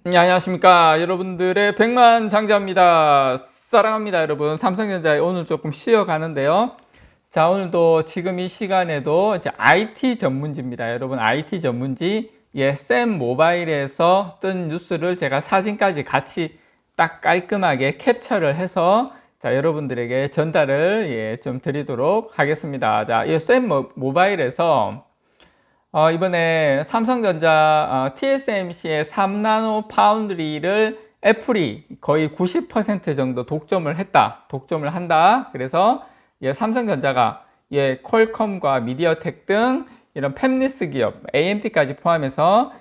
네, 안녕하십니까 여러분들의 백만장자입니다. 사랑합니다 여러분. 삼성전자에 오늘 조금 쉬어가는데요. 자, 오늘도 지금 이 시간에도 이제 IT 전문지입니다 여러분. IT 전문지, 쌤 모바일에서 뜬 뉴스를 제가 사진까지 같이 딱 깔끔하게 캡처를 해서 자, 여러분들에게 전달을 좀 드리도록 하겠습니다. 자, 쌤 모바일에서 이번에 삼성전자 TSMC의 3나노 파운드리를 애플이 거의 90% 정도 독점을 한다. 그래서 삼성전자가 퀄컴과 미디어텍 등 이런 팹리스 기업, AMD까지 포함해서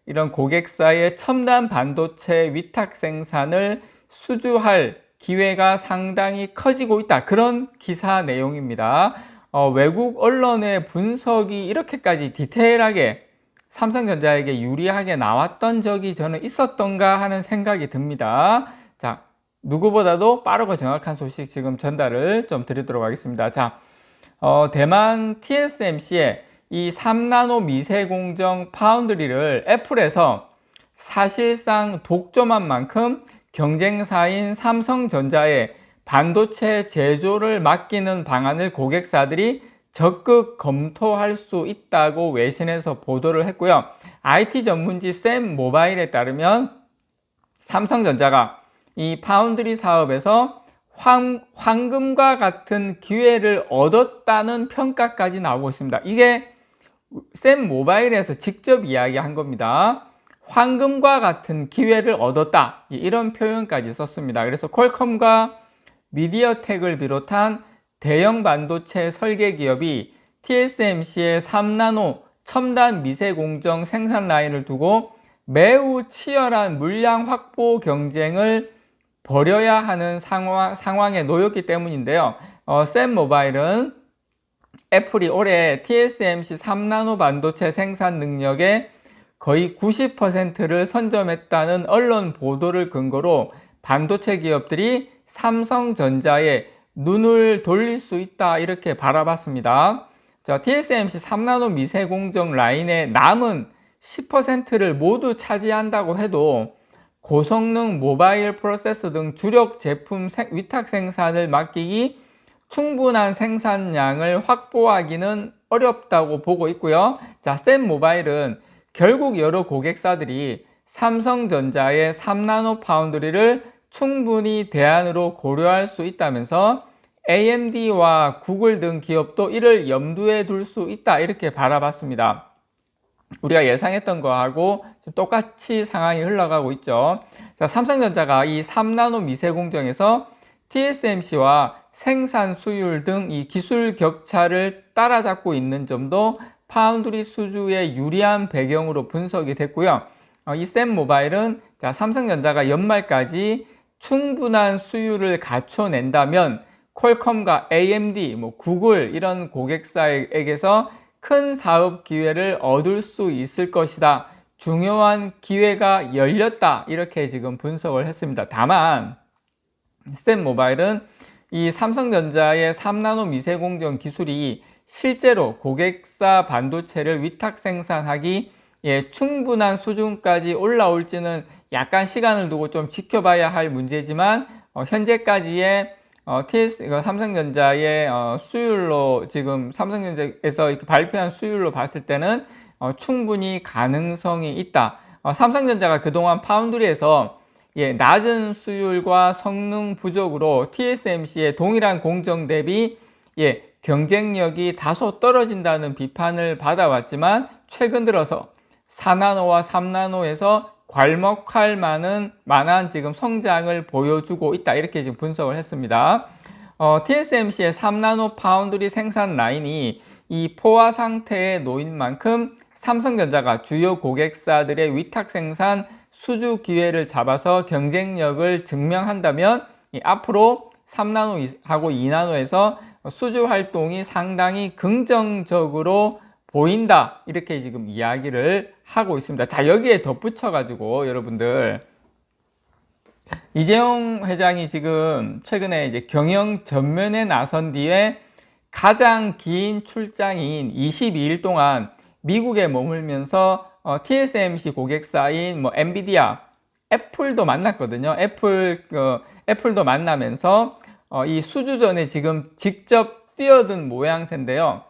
이런 고객사의 첨단 반도체 위탁 생산을 수주할 기회가 상당히 커지고 있다. 그런 기사 내용입니다. 외국 언론의 분석이 이렇게까지 디테일하게 삼성전자에게 유리하게 나왔던 적이 저는 있었던가 하는 생각이 듭니다. 자, 누구보다도 빠르고 정확한 소식 지금 전달을 좀 드리도록 하겠습니다. 자, 대만 TSMC의 이 3나노 미세공정 파운드리를 애플에서 사실상 독점한 만큼 경쟁사인 삼성전자에 반도체 제조를 맡기는 방안을 고객사들이 적극 검토할 수 있다고 외신에서 보도를 했고요. IT 전문지 샘 모바일에 따르면 삼성전자가 이 파운드리 사업에서 황금과 같은 기회를 얻었다는 평가까지 나오고 있습니다. 이게 샘 모바일에서 직접 이야기한 겁니다. 황금과 같은 기회를 얻었다. 이런 표현까지 썼습니다. 그래서 퀄컴과 미디어텍을 비롯한 대형 반도체 설계 기업이 TSMC의 3나노 첨단 미세공정 생산 라인을 두고 매우 치열한 물량 확보 경쟁을 벌여야 하는 상황에 놓였기 때문인데요. 샘 모바일은 애플이 올해 TSMC 3나노 반도체 생산 능력의 거의 90%를 선점했다는 언론 보도를 근거로 반도체 기업들이 삼성전자에 눈을 돌릴 수 있다 이렇게 바라봤습니다. 자, TSMC 3나노 미세공정 라인의 남은 10%를 모두 차지한다고 해도 고성능 모바일 프로세서 등 주력 제품 위탁 생산을 맡기기 충분한 생산량을 확보하기는 어렵다고 보고 있고요. 자, 샘 모바일은 결국 여러 고객사들이 삼성전자의 3나노 파운드리를 충분히 대안으로 고려할 수 있다면서 AMD와 구글 등 기업도 이를 염두에 둘 수 있다 이렇게 바라봤습니다. 우리가 예상했던 거하고 똑같이 상황이 흘러가고 있죠. 자, 삼성전자가 이 3나노 미세공정에서 TSMC와 생산 수율 등 이 기술 격차를 따라잡고 있는 점도 파운드리 수주의 유리한 배경으로 분석이 됐고요. 이 샘 모바일은 자, 삼성전자가 연말까지 충분한 수율을 갖춰낸다면 퀄컴과 AMD, 구글 이런 고객사에게서 큰 사업 기회를 얻을 수 있을 것이다. 중요한 기회가 열렸다. 이렇게 지금 분석을 했습니다. 다만 샘 모바일은 이 삼성전자의 3나노 미세공정 기술이 실제로 고객사 반도체를 위탁 생산하기 충분한 수준까지 올라올지는 약간 시간을 두고 좀 지켜봐야 할 문제지만 현재까지의 삼성전자의 수율로 지금 삼성전자에서 이렇게 발표한 수율로 봤을 때는 충분히 가능성이 있다. 삼성전자가 그동안 파운드리에서 낮은 수율과 성능 부족으로 TSMC의 동일한 공정 대비 경쟁력이 다소 떨어진다는 비판을 받아왔지만 최근 들어서 4나노와 3나노에서 괄목할 만한 지금 성장을 보여주고 있다 이렇게 지금 분석을 했습니다. TSMC의 3나노 파운드리 생산 라인이 이 포화 상태에 놓인 만큼 삼성전자가 주요 고객사들의 위탁 생산 수주 기회를 잡아서 경쟁력을 증명한다면 앞으로 3나노하고 2나노에서 수주 활동이 상당히 긍정적으로 보인다 이렇게 지금 이야기를 하고 있습니다. 자, 여기에 덧붙여 가지고 여러분들 이재용 회장이 지금 최근에 이제 경영 전면에 나선 뒤에 가장 긴 출장인 22일 동안 미국에 머물면서 TSMC 고객사인 뭐 엔비디아, 애플도 만났거든요. 애플도 만나면서 이 수주전에 지금 직접 뛰어든 모양새인데요.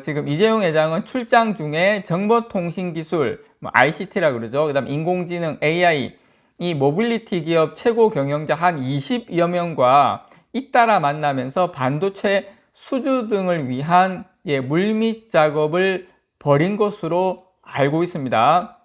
지금 이재용 회장은 출장 중에 정보통신기술, 뭐 ICT라 그러죠. 그다음 인공지능, AI, 이 모빌리티 기업 최고 경영자 한 20여 명과 잇따라 만나면서 반도체 수주 등을 위한 물밑 작업을 벌인 것으로 알고 있습니다.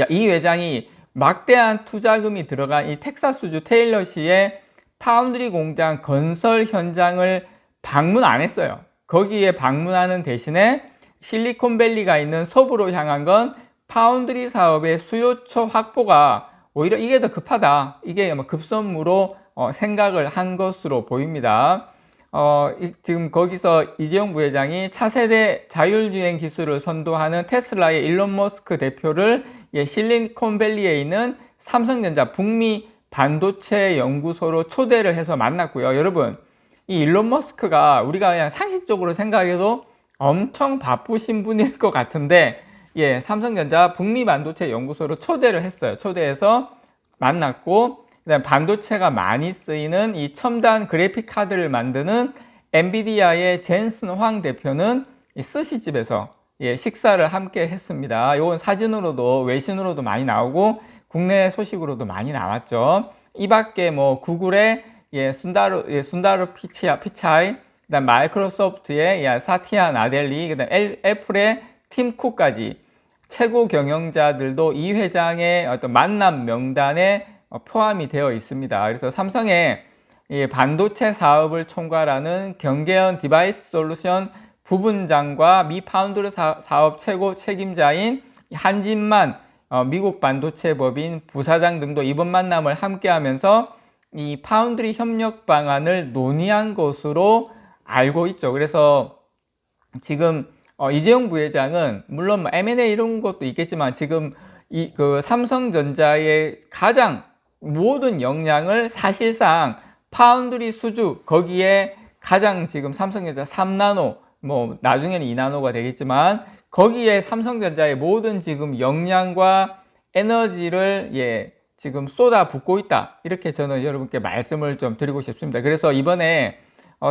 이 회장이 막대한 투자금이 들어간 이 텍사스주 테일러시의 파운드리 공장 건설 현장을 방문 안 했어요. 거기에 방문하는 대신에 실리콘밸리가 있는 서부로 향한 건 파운드리 사업의 수요처 확보가 오히려 이게 더 급하다. 이게 급선무로 생각을 한 것으로 보입니다. 지금 거기서 이재용 부회장이 차세대 자율주행 기술을 선도하는 테슬라의 일론 머스크 대표를 실리콘밸리에 있는 삼성전자 북미 반도체 연구소로 초대를 해서 만났고요. 여러분, 이 일론 머스크가 우리가 그냥 상식적으로 생각해도 엄청 바쁘신 분일 것 같은데, 삼성전자 북미 반도체 연구소로 초대를 했어요. 초대해서 만났고, 그다음 반도체가 많이 쓰이는 이 첨단 그래픽 카드를 만드는 엔비디아의 젠슨 황 대표는 이 스시집에서 식사를 함께 했습니다. 이건 사진으로도 외신으로도 많이 나오고 국내 소식으로도 많이 나왔죠. 이 밖에 뭐 구글의 순다르 피차이, 그다음 마이크로소프트의 사티아 나델리, 그다음 애플의 팀 쿡까지 최고 경영자들도 이 회장의 어떤 만남 명단에 포함이 되어 있습니다. 그래서 삼성의 반도체 사업을 총괄하는 경계현 디바이스 솔루션 부분장과 미 파운드리 사업 최고 책임자인 한진만 미국 반도체 법인 부사장 등도 이번 만남을 함께 하면서 이 파운드리 협력 방안을 논의한 것으로 알고 있죠. 그래서 지금 이재용 부회장은 물론 M&A 이런 것도 있겠지만 지금 삼성전자의 가장 모든 역량을 사실상 파운드리 수주, 거기에 가장 지금 삼성전자 3나노, 뭐 나중에는 2나노가 되겠지만 거기에 삼성전자의 모든 지금 역량과 에너지를 지금 쏟아붓고 있다. 이렇게 저는 여러분께 말씀을 좀 드리고 싶습니다. 그래서 이번에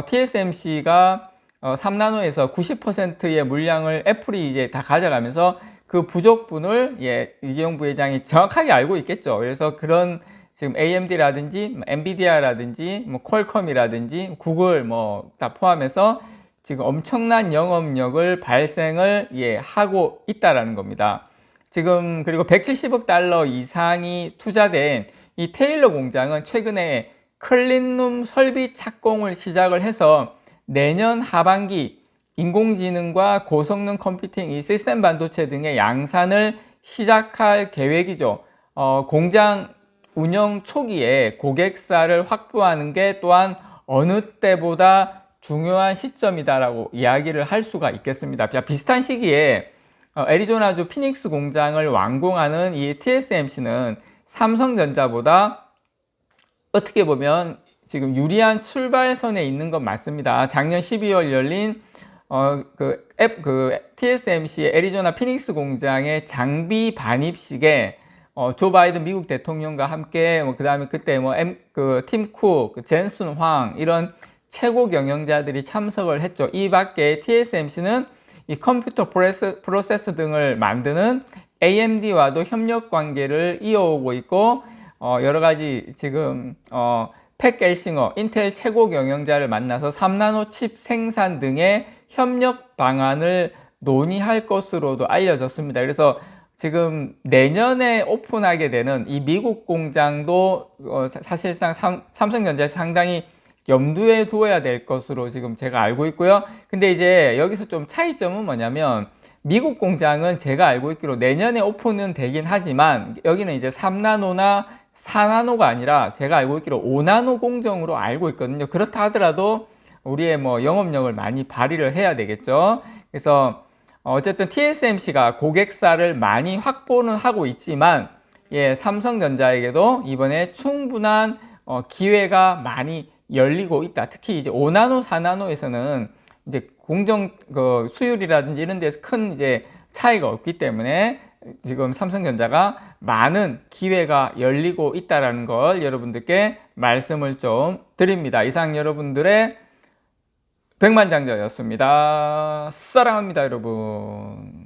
TSMC가 3나노에서 90%의 물량을 애플이 이제 다 가져가면서 그 부족분을 이재용 부회장이 정확하게 알고 있겠죠. 그래서 그런 지금 AMD라든지 엔비디아라든지 뭐 퀄컴이라든지 구글 뭐 다 포함해서 지금 엄청난 영업력을 발생을 하고 있다라는 겁니다. 지금 그리고 170억 달러 이상이 투자된 이 테일러 공장은 최근에 클린룸 설비 착공을 시작을 해서 내년 하반기 인공지능과 고성능 컴퓨팅, 이 시스템 반도체 등의 양산을 시작할 계획이죠. 공장 운영 초기에 고객사를 확보하는 게 또한 어느 때보다 중요한 시점이다라고 이야기를 할 수가 있겠습니다. 비슷한 시기에 애리조나주 피닉스 공장을 완공하는 이 TSMC는 삼성전자보다 어떻게 보면 지금 유리한 출발선에 있는 건 맞습니다. 작년 12월 열린 TSMC의 애리조나 피닉스 공장의 장비 반입식에 조 바이든 미국 대통령과 함께 그다음에 그때 팀 쿡, 젠슨 황 이런 최고 경영자들이 참석을 했죠. 이 밖에 TSMC는 이 컴퓨터 프로세스 등을 만드는 AMD와도 협력 관계를 이어오고 있고 여러 가지 지금 팩 겔싱어 인텔 최고 경영자를 만나서 3나노 칩 생산 등의 협력 방안을 논의할 것으로도 알려졌습니다. 그래서 지금 내년에 오픈하게 되는 이 미국 공장도 사실상 삼성전자에 상당히 염두에 두어야 될 것으로 지금 제가 알고 있고요. 근데 이제 여기서 좀 차이점은 뭐냐면 미국 공장은 제가 알고 있기로 내년에 오픈은 되긴 하지만 여기는 이제 3나노나 4나노가 아니라 제가 알고 있기로 5나노 공정으로 알고 있거든요. 그렇다 하더라도 우리의 영업력을 많이 발휘를 해야 되겠죠. 그래서 어쨌든 TSMC가 고객사를 많이 확보는 하고 있지만 삼성전자에게도 이번에 충분한 기회가 많이 열리고 있다. 특히 이제 5나노, 4나노에서는 이제 공정 수율이라든지 이런 데서 큰 이제 차이가 없기 때문에 지금 삼성전자가 많은 기회가 열리고 있다는 걸 여러분들께 말씀을 좀 드립니다. 이상 여러분들의 백만장자였습니다. 사랑합니다, 여러분.